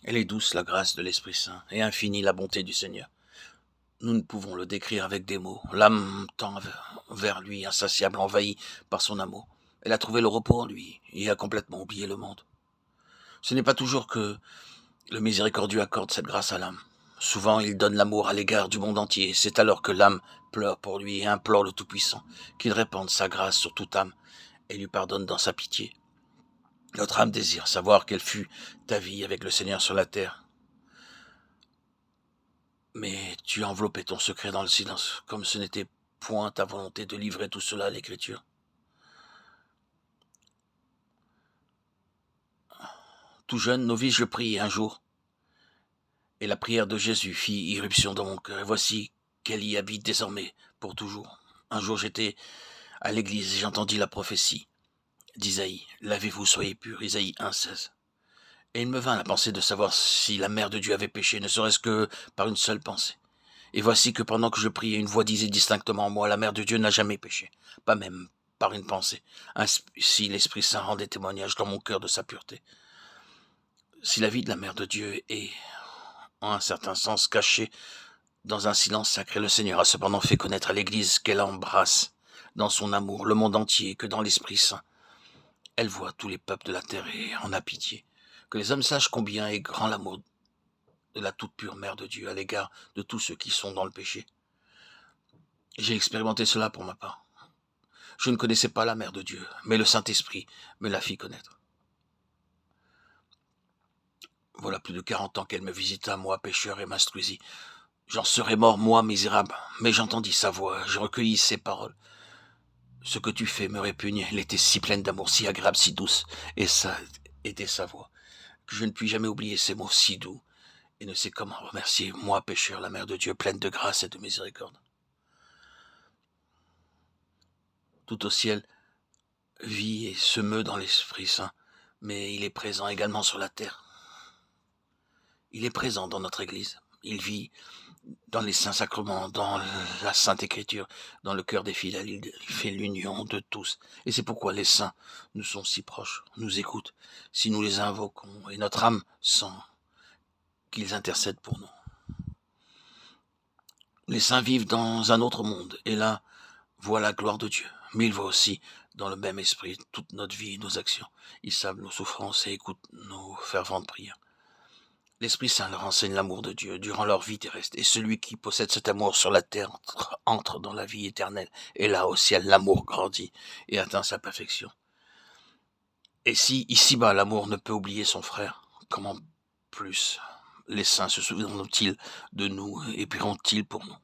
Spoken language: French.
Elle est douce la grâce de l'Esprit Saint, et infinie la bonté du Seigneur. Nous ne pouvons le décrire avec des mots. L'âme tend vers lui, insatiable, envahie par son amour. Elle a trouvé le repos en lui, et a complètement oublié le monde. Ce n'est pas toujours que le miséricordieux accorde cette grâce à l'âme. Souvent, il donne l'amour à l'égard du monde entier. C'est alors que l'âme pleure pour lui et implore le Tout-Puissant qu'il répande sa grâce sur toute âme et lui pardonne dans sa pitié. Notre âme désire savoir quelle fut ta vie avec le Seigneur sur la terre. Mais tu enveloppais ton secret dans le silence, comme ce n'était point ta volonté de livrer tout cela à l'Écriture. Tout jeune, novice, je priai un jour, et la prière de Jésus fit irruption dans mon cœur, et voici qu'elle y habite désormais, pour toujours. Un jour j'étais à l'église et j'entendis la prophétie d'Isaïe. Lavez-vous, soyez purs, Isaïe 1,16. Et il me vint la pensée de savoir si la mère de Dieu avait péché, ne serait-ce que par une seule pensée. Et voici que pendant que je priais, une voix disait distinctement en moi, la mère de Dieu n'a jamais péché, pas même par une pensée. Ainsi l'Esprit Saint rendait témoignage dans mon cœur de sa pureté. Si la vie de la mère de Dieu est, en un certain sens, cachée dans un silence sacré, le Seigneur a cependant fait connaître à l'Église qu'elle embrasse dans son amour le monde entier, que dans l'Esprit Saint, elle voit tous les peuples de la terre et en a pitié. Que les hommes sachent combien est grand l'amour de la toute pure Mère de Dieu à l'égard de tous ceux qui sont dans le péché. J'ai expérimenté cela pour ma part. Je ne connaissais pas la Mère de Dieu, mais le Saint-Esprit me la fit connaître. Voilà plus de 40 ans qu'elle me visita, moi pécheur, et m'instruisit. J'en serais mort, moi misérable, mais j'entendis sa voix, je recueillis ses paroles. Ce que tu fais me répugne, elle était si pleine d'amour, si agréable, si douce, et ça était sa voix, que je ne puis jamais oublier ces mots si doux, et ne sais comment remercier, moi pécheur, la Mère de Dieu, pleine de grâce et de miséricorde. Tout au ciel vit et se meut dans l'Esprit Saint, mais il est présent également sur la terre. Il est présent dans notre Église. Il vit dans les saints sacrements, dans la Sainte Écriture, dans le cœur des fidèles. Il fait l'union de tous. Et c'est pourquoi les saints nous sont si proches, nous écoutent, si nous les invoquons, et notre âme sent qu'ils intercèdent pour nous. Les saints vivent dans un autre monde, et là, voient la gloire de Dieu. Mais ils voient aussi, dans le même esprit, toute notre vie et nos actions. Ils savent nos souffrances et écoutent nos ferventes prières. L'Esprit Saint leur enseigne l'amour de Dieu durant leur vie terrestre, et celui qui possède cet amour sur la terre entre dans la vie éternelle, et là au ciel l'amour grandit et atteint sa perfection. Et si ici-bas l'amour ne peut oublier son frère, comment plus les saints se souviendront-ils de nous et prieront-ils pour nous?